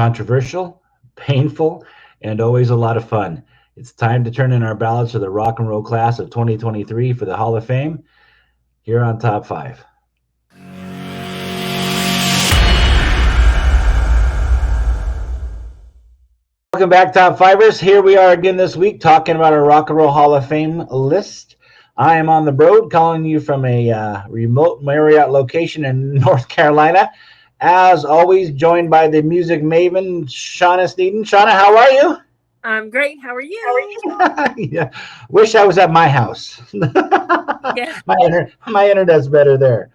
controversial, painful, and always a lot of fun. It's time to turn in our ballots for the rock and roll class of 2023 for the Hall of Fame here on Top 5. Welcome back, Top Fivers. Here we are again this week talking about our Rock and Roll Hall of Fame list. I am on the road calling you from a remote Marriott location in North Carolina. As always, joined by the music maven, Shauna Sneeden. Shauna, how are you? I'm great. How are you? Yeah. Wish I was at my house. Yeah. my internet's better there.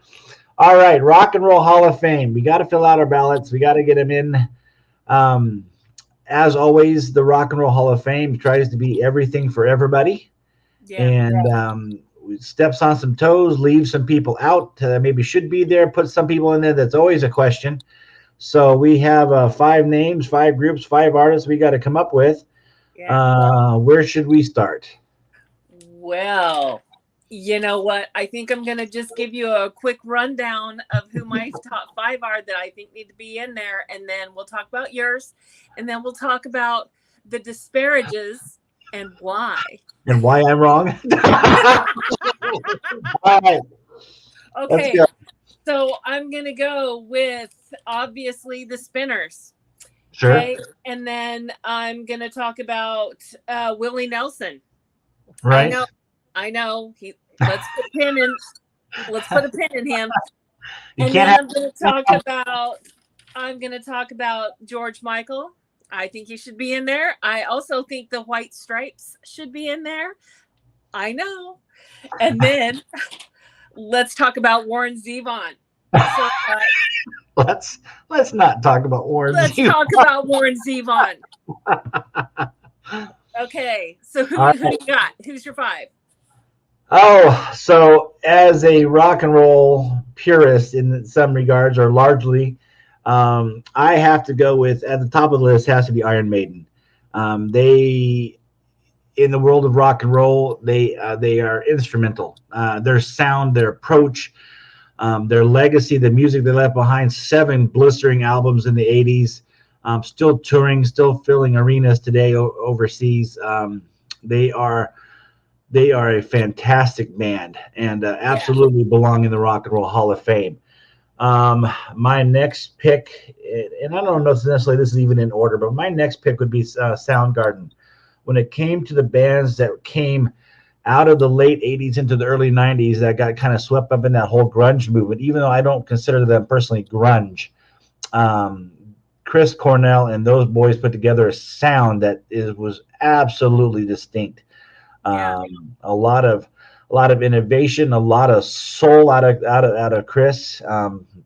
All right, Rock and Roll Hall of Fame. We got to fill out our ballots. We got to get them in. Um, as always, the Rock and Roll Hall of Fame tries to be everything for everybody, Yeah. and steps on some toes, leaves some people out that maybe should be there, put some people in there. That's always a question. So we have 5 names, 5 groups, 5 artists we got to come up with. Yeah. Where should we start? Well, you know what? I think I'm going to just give you a quick rundown of who my top 5 are that I think need to be in there. And then we'll talk about yours. And then we'll talk about the disparages and why. And why I'm wrong? All right, let's Okay. go. So I'm going to go with obviously the Spinners. Sure. Okay. And then I'm going to talk about Willie Nelson. I Right. know. I know. Let's put a pin in him. You And can't then have. I'm gonna talk about George Michael. I think he should be in there. I also think the White Stripes should be in there. I know. And then let's talk about Warren Zevon. So Let's not talk about Warren let's Zevon. talk about Warren Zevon. Okay. So All who right. you got? Who's your 5? Oh, so as a rock and roll purist in some regards, or largely, I have to go with at the top of the list has to be Iron Maiden. They in the world of rock and roll, they are instrumental. Their sound, their approach, their legacy, the music they left behind, 7 blistering albums in the 80s, still touring, still filling arenas today overseas. They are they are a fantastic band and Yeah. absolutely belong in the Rock and Roll Hall of Fame. My next pick, and I don't know if necessarily this is even in order, but my next pick would be Soundgarden. When it came to the bands that came out of the late 80s into the early 90s that got kind of swept up in that whole grunge movement, even though I don't consider them personally grunge, um, Chris Cornell and those boys put together a sound that was absolutely distinct. Yeah. A lot of innovation, a lot of soul out of Chris.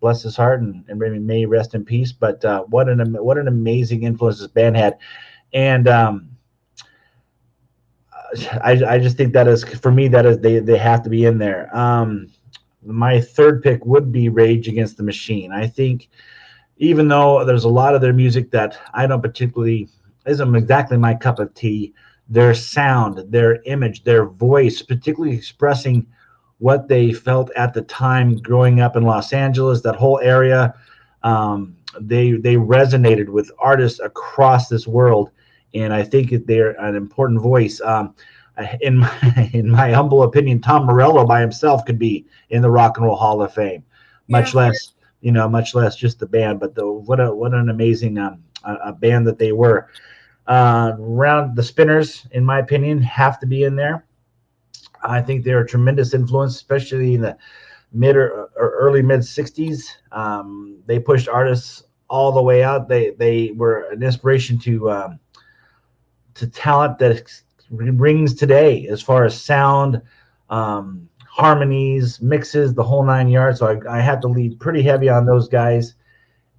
Bless his heart and may rest in peace. But what an amazing influence this band had, and I just think that is for me that is they have to be in there. My third pick would be Rage Against the Machine. I think even though there's a lot of their music that I don't particularly isn't exactly my cup of tea, their sound, their image, their voice, particularly expressing what they felt at the time growing up in Los Angeles, that whole area, they resonated with artists across this world, and I think that they're an important voice. In my humble opinion, Tom Morello by himself could be in the Rock and Roll Hall of Fame, Yeah. much less just the band. But what an amazing a band that they were. Round the Spinners, in my opinion, have to be in there. I think they're a tremendous influence, especially in the mid or early mid '60s. They pushed artists all the way out. They were an inspiration to talent that rings today as far as sound, harmonies, mixes, the whole 9 yards. So I had to lead pretty heavy on those guys.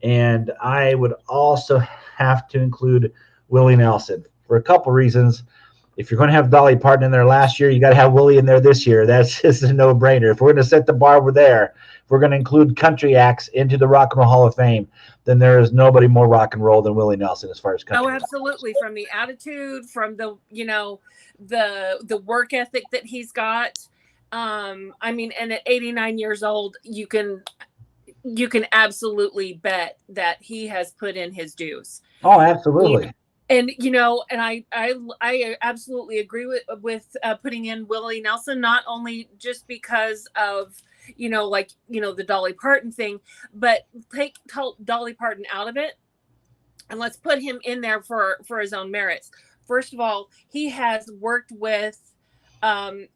And I would also have to include Willie Nelson for a couple reasons. If you're going to have Dolly Parton in there last year, you got to have Willie in there this year. That's just a no-brainer. If we're going to set the bar, we're there. If we're going to include country acts into the Rock and Roll Hall of Fame, then there is nobody more rock and roll than Willie Nelson as far as Oh, country goes. absolutely. From the attitude, from the work ethic that he's got. I mean, and at 89 years old, you can absolutely bet that he has put in his dues. Oh, absolutely. And and I absolutely agree with putting in Willie Nelson, not only just because of the Dolly Parton thing, but take Dolly Parton out of it, and let's put him in there for his own merits. First of all, he has worked with.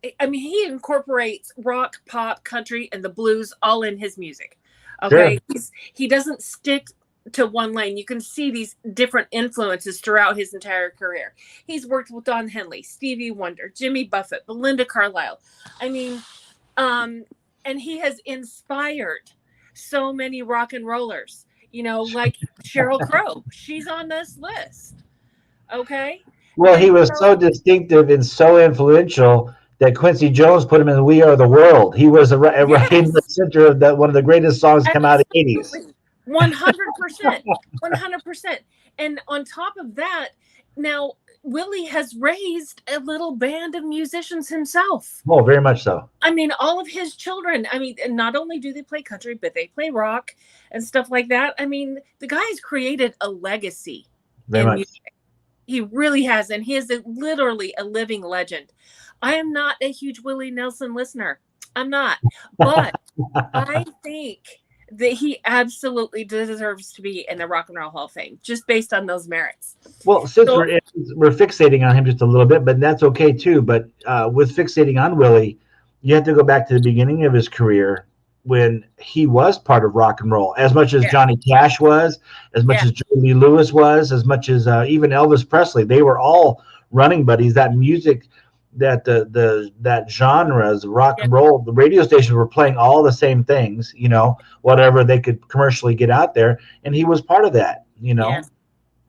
He incorporates rock, pop, country, and the blues all in his music. Okay, sure. He doesn't stick to one lane. You can see these different influences throughout his entire career. He's worked with Don Henley, Stevie Wonder, Jimmy Buffett, Belinda Carlisle. And he has inspired so many rock and rollers, like Sheryl Crow. She's on this list. Okay. Well, he was so distinctive and so influential that Quincy Jones put him in "We Are the World." He was right in the center of that, one of the greatest songs come out of the 80s. 100%. 100%. And on top of that, now Willie has raised a little band of musicians himself. Oh, very much so. All of his children, not only do they play country, but they play rock and stuff like that. The guy's created a legacy very much. Music. He really has, and he is literally a living legend. I am not a huge Willie Nelson listener. I'm not. But I think that he absolutely deserves to be in the Rock and Roll Hall of Fame, just based on those merits. Well, since we're fixating on him just a little bit, but that's okay too. But with fixating on Willie, you have to go back to the beginning of his career when he was part of rock and roll, as much as Johnny Cash was, as much as Jerry Lee Lewis was, as much as even Elvis Presley. They were all running buddies. That music, that genres, rock and roll, the radio stations were playing all the same things, whatever they could commercially get out there. And he was part of that,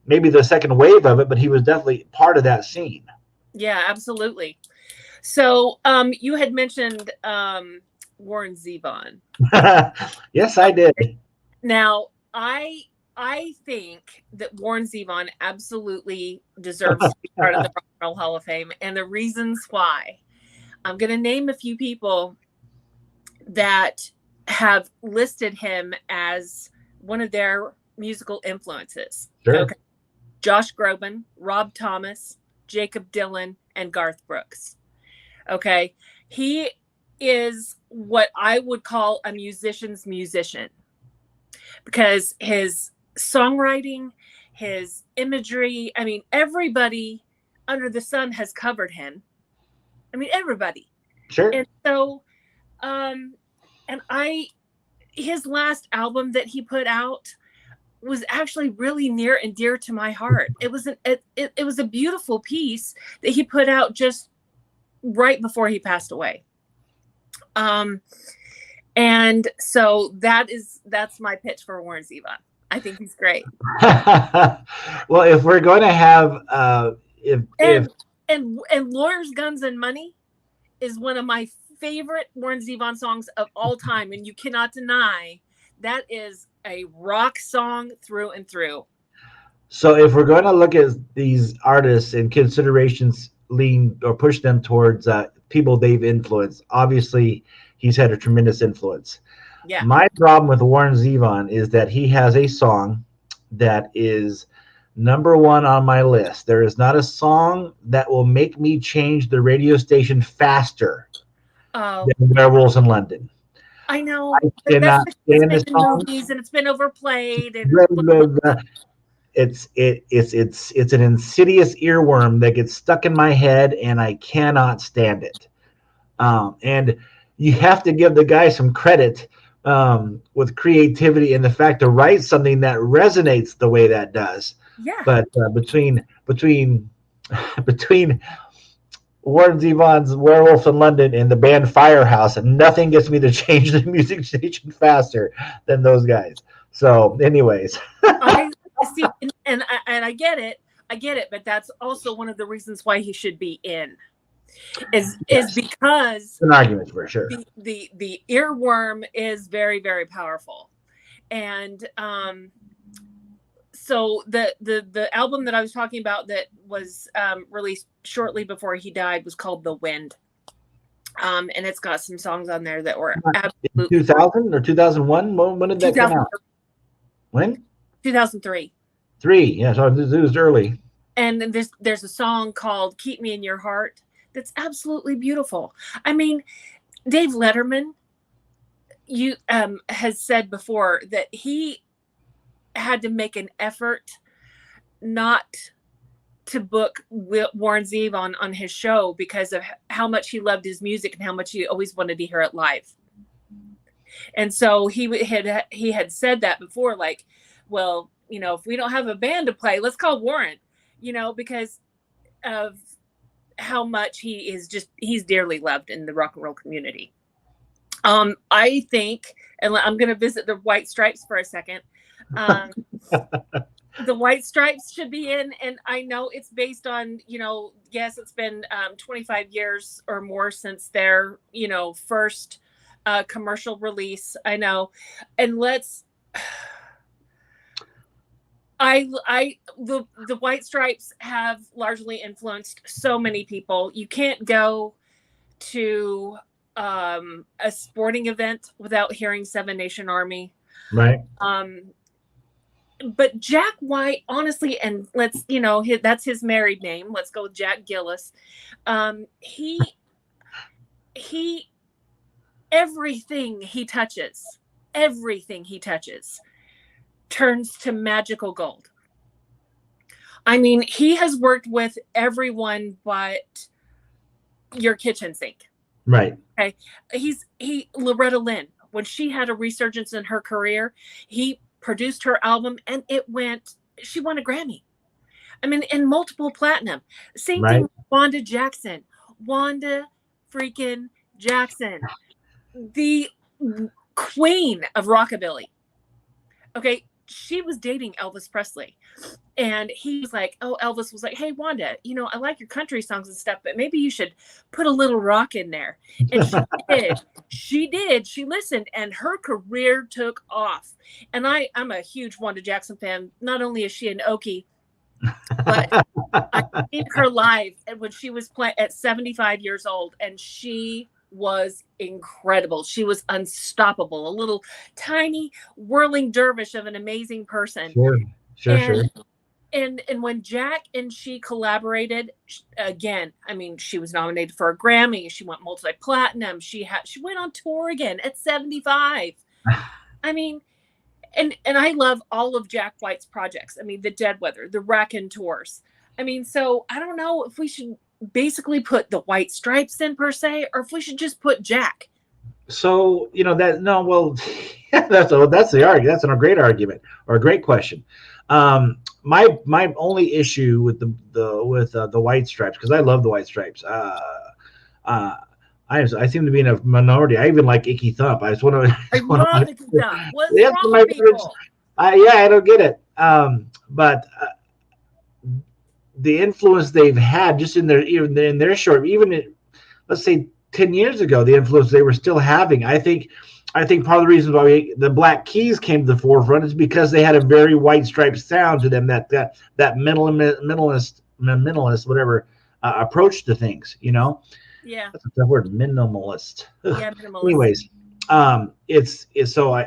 maybe the second wave of it, but he was definitely part of that scene. Yeah, absolutely. So you had mentioned Warren Zevon. Yes, I did. Now, I think that Warren Zevon absolutely deserves to be part of the Rock and Roll Hall of Fame, and the reasons why. I'm going to name a few people that have listed him as one of their musical influences. Sure. Okay. Josh Groban, Rob Thomas, Jacob Dylan, and Garth Brooks. Okay. He is what I would call a musician's musician, because his songwriting, his imagery, everybody under the sun has covered him. Everybody. Sure. And so, his last album that he put out was actually really near and dear to my heart. It was a beautiful piece that he put out just right before he passed away. And so that's my pitch for Warren Zevon. I think he's great. Well, if we're going to have and Lawyers, Guns, and Money is one of my favorite Warren Zevon songs of all time, and you cannot deny that is a rock song through and through. So if we're going to look at these artists and considerations lean or push them towards people they've influenced, obviously he's had a tremendous influence. Yeah. My problem with Warren Zevon is that he has a song that is number one on my list. There is not a song that will make me change the radio station faster than Werewolves in London. I know. I cannot stand this song. Movies and it's been overplayed. And it's an insidious earworm that gets stuck in my head, and I cannot stand it. And you have to give the guy some credit with creativity and the fact to write something that resonates the way that does. Yeah. But between Warren Zevon's Werewolf in London and the band Firehouse, and nothing gets me to change the music station faster than those guys. So, anyways. I see, and I get it, but that's also one of the reasons why he should be in. Is because it's an argument for sure. The earworm is very, very powerful, and so the album that I was talking about that was released shortly before he died was called The Wind. And it's got some songs on there that were In absolutely 2000 or 2001? When did that come out? When? 2003. 3. Yeah, so it was early. And there's a song called "Keep Me in Your Heart" that's absolutely beautiful. I mean, Dave Letterman has said before that he had to make an effort not to book Warren Zevon on his show because of how much he loved his music and how much he always wanted to hear it live. And so he had said that before, like, well, if we don't have a band to play, let's call Warren, because of how much he's dearly loved in the rock and roll community. I think, and I'm going to visit the White Stripes for a second. The White Stripes should be in, and I know it's based on, yes, it's been 25 years or more since their, first commercial release. I know. And the White Stripes have largely influenced so many people. You can't go to a sporting event without hearing Seven Nation Army. Right. But Jack White, honestly, and that's his married name. Let's go with Jack Gillis. He everything he touches turns to magical gold. I mean, he has worked with everyone but your kitchen sink. Right. Okay. Loretta Lynn, when she had a resurgence in her career, he produced her album and she won a Grammy. I mean, and multiple platinum. Same thing with Wanda Jackson. Wanda freaking Jackson, the queen of rockabilly. Okay. She was dating Elvis Presley. And he was like, Elvis was like, hey, Wanda, I like your country songs and stuff, but maybe you should put a little rock in there. And she did. She did. She listened, and her career took off. And I'm a huge Wanda Jackson fan. Not only is she an Okie, but I seen her live when she was playing at 75 years old, and she was incredible. She was unstoppable, a little tiny whirling dervish of an amazing person. Sure. And when Jack and she collaborated again, I mean, she was nominated for a Grammy. She went multi-platinum. She went on tour again at 75. I mean, and I love all of Jack White's projects. I mean, the Dead Weather, the Raconteurs. I mean, so I don't know if we should basically put the White Stripes in per se, or if we should just put Jack. So that's the argument. That's a great argument or a great question. My only issue with the White Stripes, because I love the White Stripes. I seem to be in a minority. I even like Icky Thump. I love Icky Thump. What's wrong, people? I don't get it. But the influence they've had just in their short, let's say 10 years ago, the influence they were still having. I think part of the reason why the Black Keys came to the forefront is because they had a very White Stripe sound to them, that minimalist whatever approach to things. Yeah, that's a tough word, minimalist. Yeah, minimalist. Anyways, it's so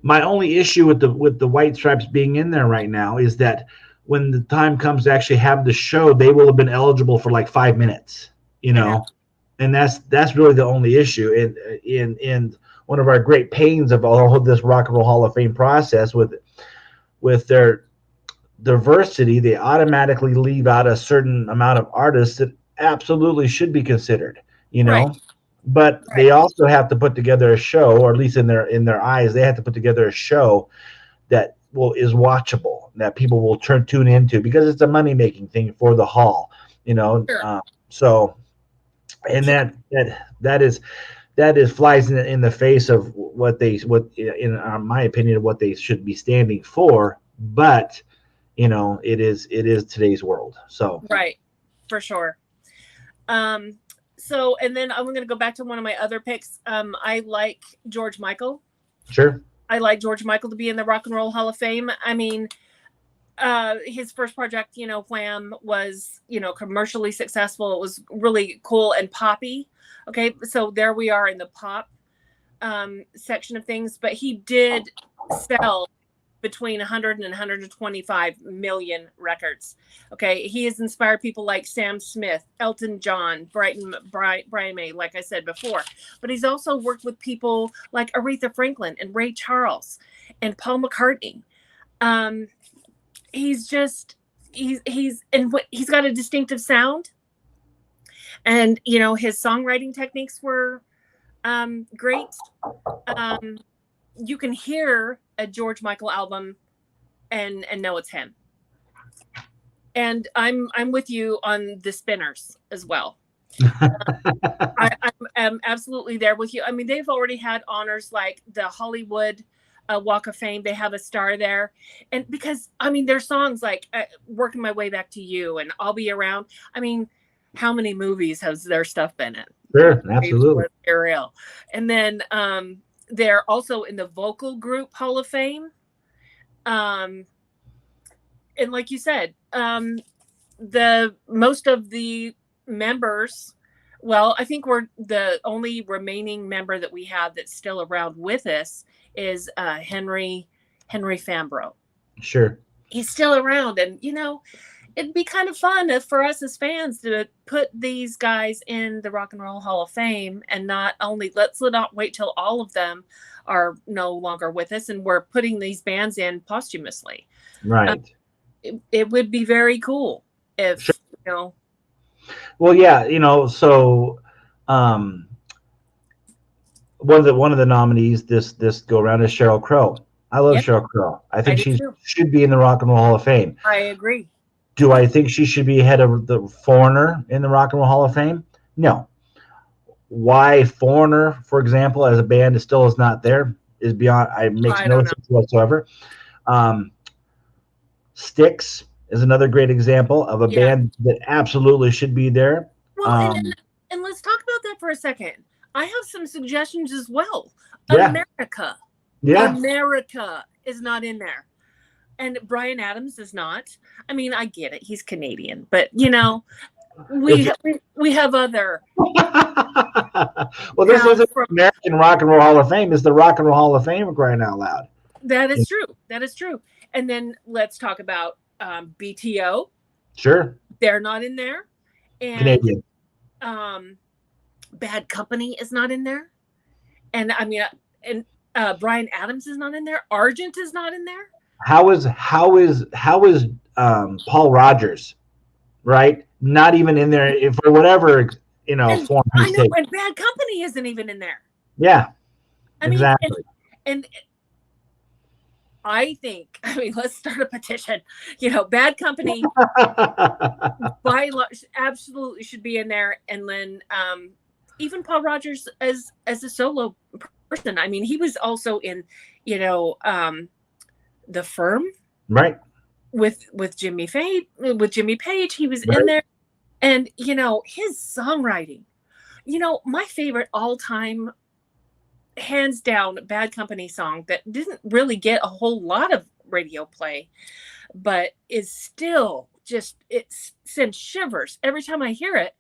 my only issue with the White Stripes being in there right now is that when the time comes to actually have the show, they will have been eligible for like 5 minutes. And that's really the only issue. In one of our great pains of all of this Rock and Roll Hall of Fame process with their diversity, they automatically leave out a certain amount of artists that absolutely should be considered. But they also have to put together a show, or at least in their eyes, they have to put together a show that is watchable, that people will tune into, because it's a money making thing for the hall. Sure. So. And that is flies in the face of what in my opinion, what they should be standing for. But it is today's world. So right, for sure. So, and then I'm going to go back to one of my other picks. I like George Michael. Sure. I like George Michael to be in the Rock and Roll Hall of Fame. I mean, his first project, Wham, was, commercially successful. It was really cool and poppy. Okay, so there we are in the pop section of things. But he did sell between 100 and 125 million records. Okay, he has inspired people like Sam Smith, Elton John, Brian May, like I said before. But he's also worked with people like Aretha Franklin and Ray Charles and Paul McCartney. He's got a distinctive sound, and his songwriting techniques were great. You can hear a George Michael album and know it's him. And I'm with you on the Spinners as well. I'm absolutely there with you. I mean, they've already had honors like the Hollywood Walk of Fame. They have a star there. And because, their songs like Working My Way Back to You and I'll Be Around. I mean, how many movies has their stuff been in? Sure, absolutely. Real. And then they're also in the Vocal Group Hall of Fame. And like you said, the most of the members, well, I think we're the only remaining member that we have that's still around with us is Henry Fambro. Sure. He's still around, and it'd be kind of fun for us as fans to put these guys in the Rock and Roll Hall of Fame, and not only let's not wait till all of them are no longer with us, and we're putting these bands in posthumously. Right. It would be very cool if sure. Well, yeah, so one of the nominees this go around is Sheryl Crow. I love Sheryl Crow. I think she should be in the Rock and Roll Hall of Fame. I agree. Do I think she should be ahead of the Foreigner in the Rock and Roll Hall of Fame? No. Why Foreigner, for example, as a band still is not there is beyond. It makes no sense whatsoever. Styx is another great example of a band that absolutely should be there. Well, and let's talk about that for a second. I have some suggestions as well. Yeah. America. Yeah. America is not in there. And Bryan Adams is not. I mean, I get it. He's Canadian. But, we have other. Well, this isn't American Rock and Roll Hall of Fame. It's the Rock and Roll Hall of Fame, crying out loud. That is true. That is true. And then let's talk about BTO. Sure. They're not in there. And Canadian. Bad Company is not in there. And Bryan Adams is not in there. Argent is not in there. How is Paul Rogers, right? Not even in there for whatever form. I know, and Bad Company isn't even in there. Yeah, exactly. And I think, let's start a petition. Bad Company by large absolutely should be in there. And then even Paul Rogers as a solo person. He was also in, The Firm, right? With Jimmy Page. He was in there, and his songwriting. My favorite all-time, hands down, Bad Company song that didn't really get a whole lot of radio play, but is still just, it sends shivers every time I hear it.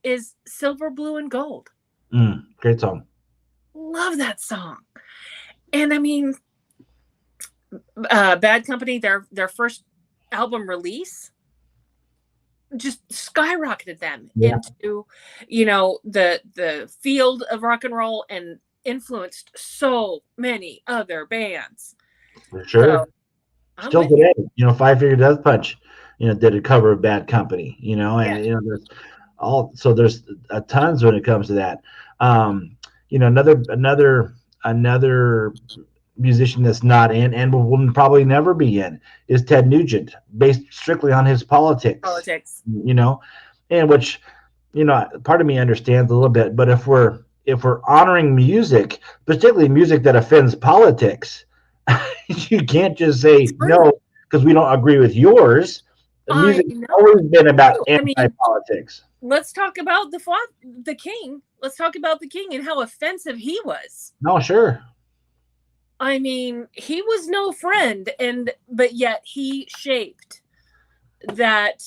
Is Silver, Blue, and Gold. Great song. Love that song. And Bad Company, their first album release just skyrocketed them into the field of rock and roll and influenced so many other bands. For sure. So, still today, Five Finger Death Punch, did a cover of Bad Company, and there's tons when it comes to that. Another musician that's not in and will probably never be in is Ted Nugent, based strictly on his politics. And which part of me understands a little bit, but if we're honoring music, particularly music that offends politics, you can't just say no because we don't agree with yours. The music has always been about anti-politics. Let's talk about the King. Let's talk about the King and how offensive he was. No, sure. I mean, he was no friend, but yet he shaped that.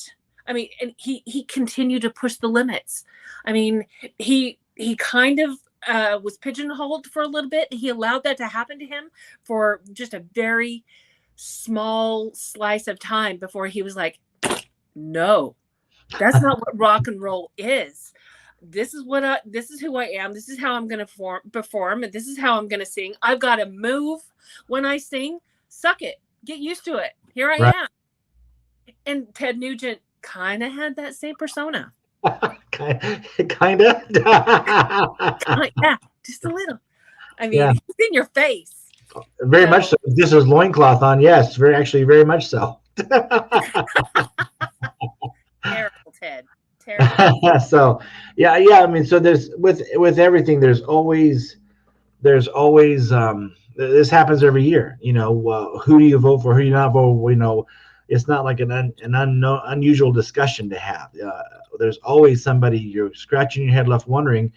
I mean, and he continued to push the limits. I mean, he kind of was pigeonholed for a little bit. He allowed that to happen to him for just a very small slice of time before he was like, no, that's not what rock and roll is. This is this is who I am. This is how I'm going to perform, and this is how I'm going to sing. I've got to move when I sing. Suck it. Get used to it. Here I am. And Ted Nugent kind of had that same persona. Kind of. Yeah, just a little. I mean, Yeah, it's in your face. very much so. This is loincloth on. Yes, very much so. Terrible, Ted. Terrible. So, yeah. I mean, so there's with everything. There's always this happens every year. Who do you vote for? Who do you not vote for? It's not like an unusual discussion to have. There's always somebody you're scratching your head left wondering,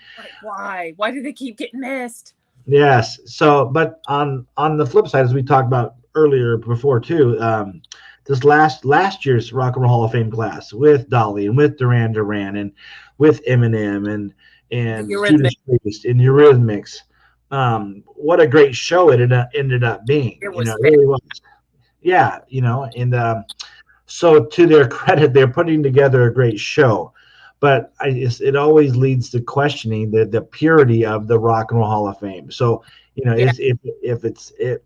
Like, why do they keep getting missed? yes. So, but on the flip side, as we talked about earlier before too, this last year's Rock and Roll Hall of Fame class with Dolly and with Duran Duran and with Eminem and Judas Priest and Eurythmics. What a great show it ended up being. It was It really was. Yeah, and so to their credit, they're putting together a great show. But it always leads to questioning the purity of the Rock and Roll Hall of Fame. So Yeah. if it's it,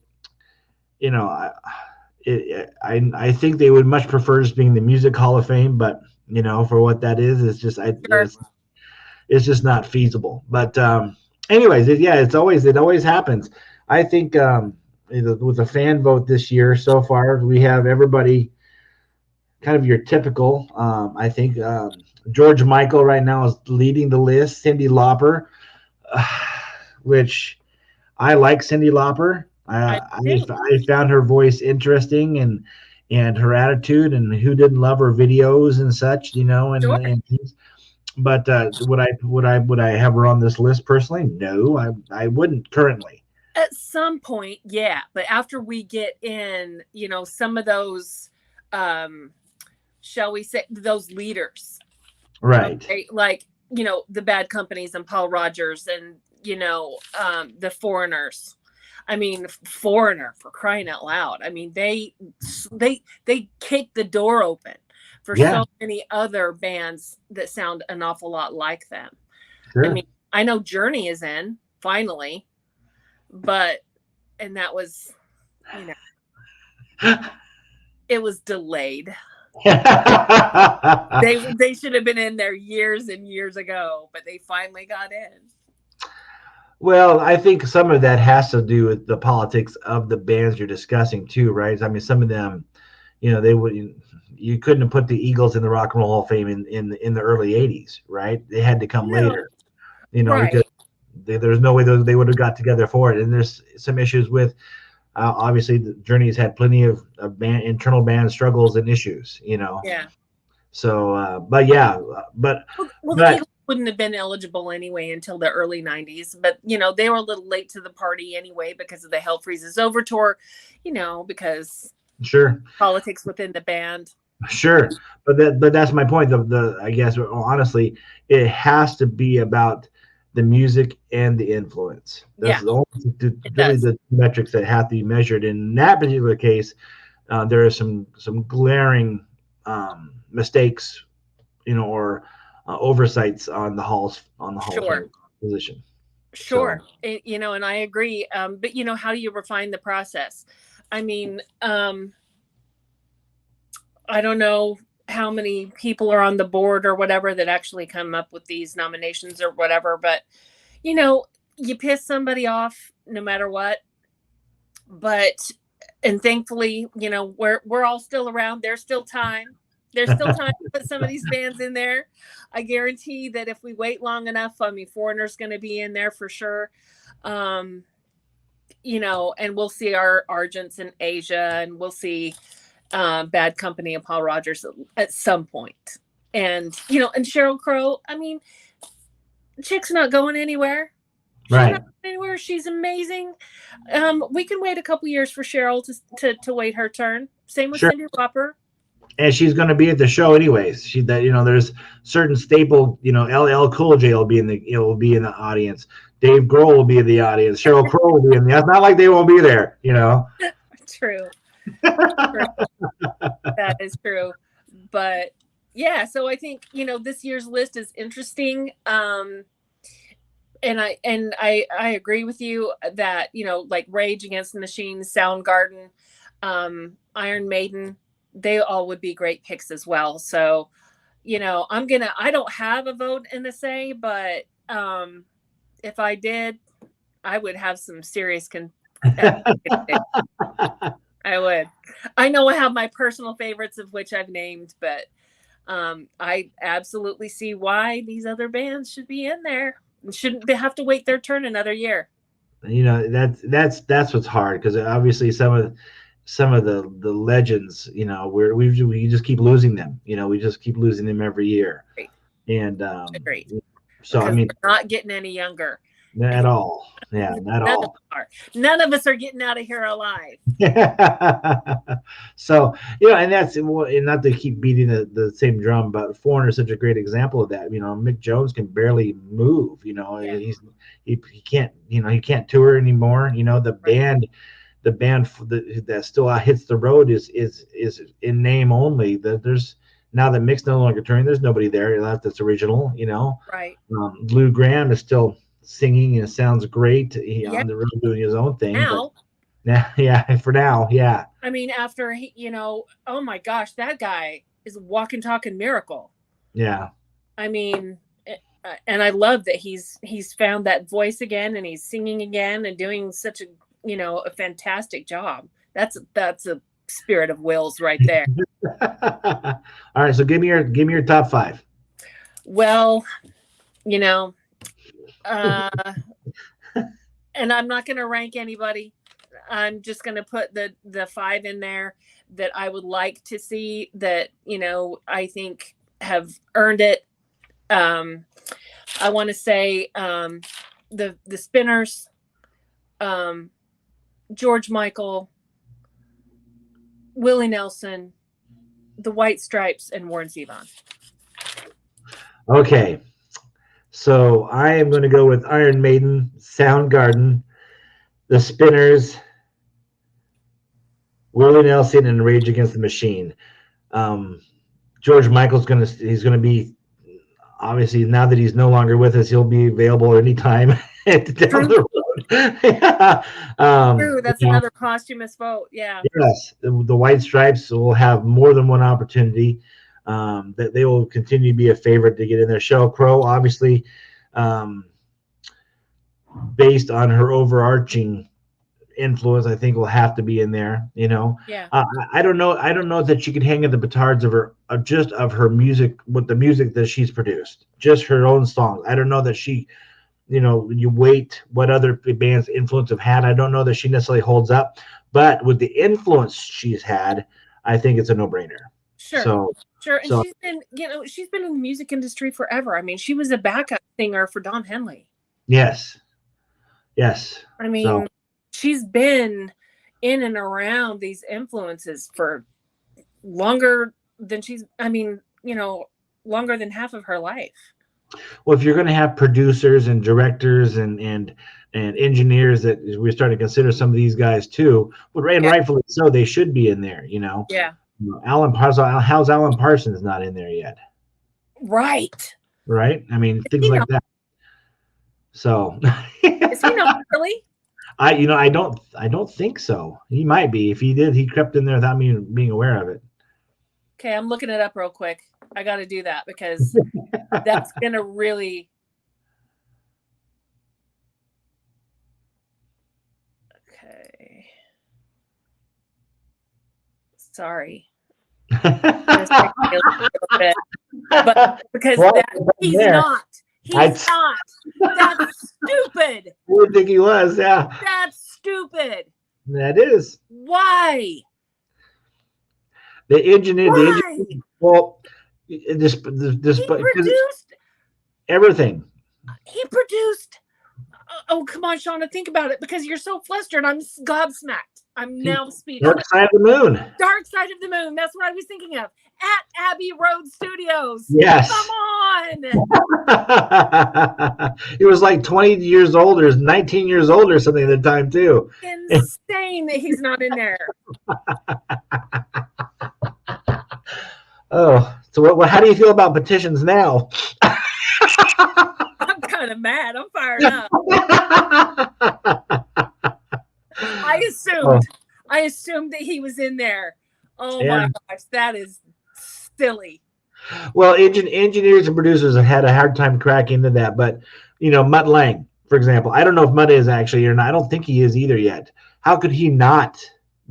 I, I think they would much prefer just being the Music Hall of Fame. But for what that is, Sure. it's just not feasible. But anyways, it always happens. I think with the fan vote this year so far, we have everybody kind of your typical. I think George Michael right now is leading the list. Cyndi Lauper, which I like Cyndi Lauper. I found her voice interesting and her attitude, and who didn't love her videos and such, Sure. and things. But would I have her on this list personally? No, I wouldn't currently. At some point, yeah. But after we get in, some of those, shall we say, those leaders, Right. okay? Like, the Bad Companies and Paul Rogers and, the Foreigners. I mean, Foreigner, for crying out loud. I mean, they kicked the door open for so many other bands that sound an awful lot like them. Sure. I mean, I know Journey is in finally, and that was, it was delayed. They should have been in there years and years ago, but they finally got in. Well, I think some of that has to do with the politics of the bands you're discussing too, right? I mean, some of them, they would you couldn't have put the Eagles in the Rock and Roll Hall of Fame in the early '80s, right? They had to come later, right. because there's no way they would have got together for it. And there's some issues with obviously the Journey's had plenty of internal band struggles and issues, Yeah. So, but yeah, but the Eagles wouldn't have been eligible anyway until the early 90s, but they were a little late to the party anyway because of the Hell Freezes Over tour, because sure politics within the band. Sure, but that's my point. I guess honestly, it has to be about the music and the influence. That's the metrics that have to be measured. In that particular case, there are some glaring mistakes, or oversights on the Hall of Fame position. Sure, so. And I agree. But how do you refine the process? I mean, I don't know how many people are on the board or whatever that actually come up with these nominations or whatever, but you piss somebody off no matter what. And thankfully, we're all still around. There's still time. There's still time to put some of these bands in there. I guarantee that if we wait long enough, Foreigner's going to be in there for sure. And we'll see our Argents in Asia, and we'll see Bad Company and Paul Rogers at some point. And, and Sheryl Crow, I mean, chick's not going anywhere. She's Right. not anywhere. She's amazing. We can wait a couple years for Cheryl to wait her turn. Same with Sure. Cyndi Lauper. And she's going to be at the show anyways. She that there's certain staple. LL Cool J will be in the audience. Dave Grohl will be in the audience. Sheryl Crow will be in the. It's not like they won't be there. True. True. That is true. But yeah, so I think this year's list is interesting. And I agree with you that like Rage Against the Machine, Soundgarden, Iron Maiden, they all would be great picks as well. So I don't have a vote in the say, but if I did, I would have some serious I would. I know I have my personal favorites, of which I've named, but I absolutely see why these other bands should be in there. Shouldn't they have to wait their turn another year? That's what's hard, because obviously some of the legends, we just keep losing them. We just keep losing them every year. Great. And Great. so because I mean, we're not getting any younger. at all. Yeah, not all. None of us are getting out of here alive. So and that's, and not to keep beating the same drum, but Foreigner is such a great example of that. Mick Jones can barely move. Yeah. He can't he can't tour anymore. The band that still hits the road is in name only. There's now that Mick's no longer touring, there's nobody there that's original. Right. Lou Graham is still singing and sounds great. On the road doing his own thing. Now, for now, yeah. I mean, after oh my gosh, that guy is a walking, talking miracle. Yeah. I mean, and I love that he's found that voice again, and he's singing again and doing such a fantastic job. That's a spirit of Will's right there. All right, so give me your top 5. Well, and I'm not going to rank anybody. I'm just going to put the 5 in there that I would like to see, that I think have earned it. I want to say the Spinners, George Michael, Willie Nelson, the White Stripes, and Warren Zevon. Okay, so I am going to go with Iron Maiden, Soundgarden, the Spinners, Willie Nelson, and Rage Against the Machine. George Michael's going to be, obviously, now that he's no longer with us, he'll be available anytime down the road. True, that's another posthumous vote. Yeah. Yes, the White Stripes will have more than one opportunity. That they will continue to be a favorite to get in there. Sheryl Crow, obviously, based on her overarching influence, I think will have to be in there. Yeah. I don't know that she could hang at the petards of her music, with the music that she's produced, just her own songs. I don't know that she, you wait what other bands' influence have had. I don't know that she necessarily holds up, but with the influence she's had, I think it's a no-brainer. Sure. And she's been in the music industry forever. I mean, she was a backup singer for Don Henley. Yes. I mean, she's been in and around these influences for longer than longer than half of her life. Well, if you're going to have producers and directors and engineers, that we're starting to consider some of these guys too, and rightfully so, they should be in there. Yeah. How's Alan Parsons not in there yet? Right. I mean, things like that. So is he not really? I don't think so. He might be. If he did, he crept in there without me being aware of it. Okay, I'm looking it up real quick. I got to do that, because that's gonna really. Okay. Sorry. But because he's not. He's not. That's stupid. I didn't think he was. Yeah. That's stupid. That is. Why? The engineer. Well, he produced everything. He produced Oh, come on, Shauna, think about it, because you're so flustered. I'm gobsmacked. I'm now speechless. Dark Side of the Moon. Dark Side of the Moon. That's what I was thinking of. At Abbey Road Studios. Yes. Come on. He was like 20 years older, 19 years older, something at the time too. Insane that he's not in there. Oh, so how do you feel about petitions now? I'm kind of mad. I'm fired up. I assumed that he was in there. Oh my gosh, that is silly. Well, engineers and producers have had a hard time cracking into that, but Mutt Lange, for example, I don't know if Mutt is actually, or not. I don't think he is either yet. How could he not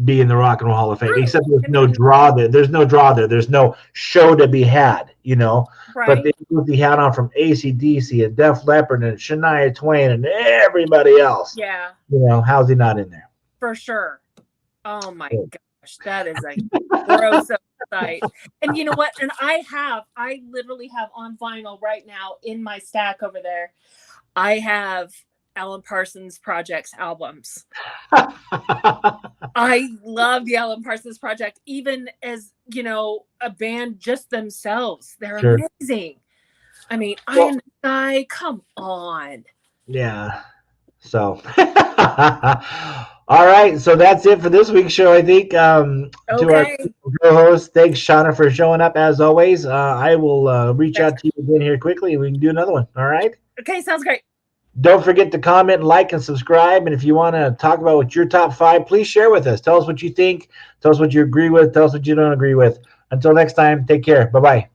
be in the Rock and Roll Hall of Fame? Except there's no draw there. There's no draw there. There's no show to be had, Right. But they put the hat on from AC/DC and Def Leppard and Shania Twain and everybody else. Yeah. How's he not in there? For sure. Oh my gosh, that is a gross sight. And you know what? And I literally have on vinyl right now in my stack over there. I have Alan Parsons Project's albums. I love the Alan Parsons Project, even as a band just themselves. They're amazing. I mean, Eye in the Sky, come on. Yeah. So all right, so that's it for this week's show, I think. To our co-host, thanks, Shauna, for showing up as always. I will reach out to you again here quickly, and we can do another one. All right? Okay, sounds great. Don't forget to comment, like, and subscribe. And if you want to talk about what your top 5, please share with us. Tell us what you think. Tell us what you agree with. Tell us what you don't agree with. Until next time, take care. Bye-bye.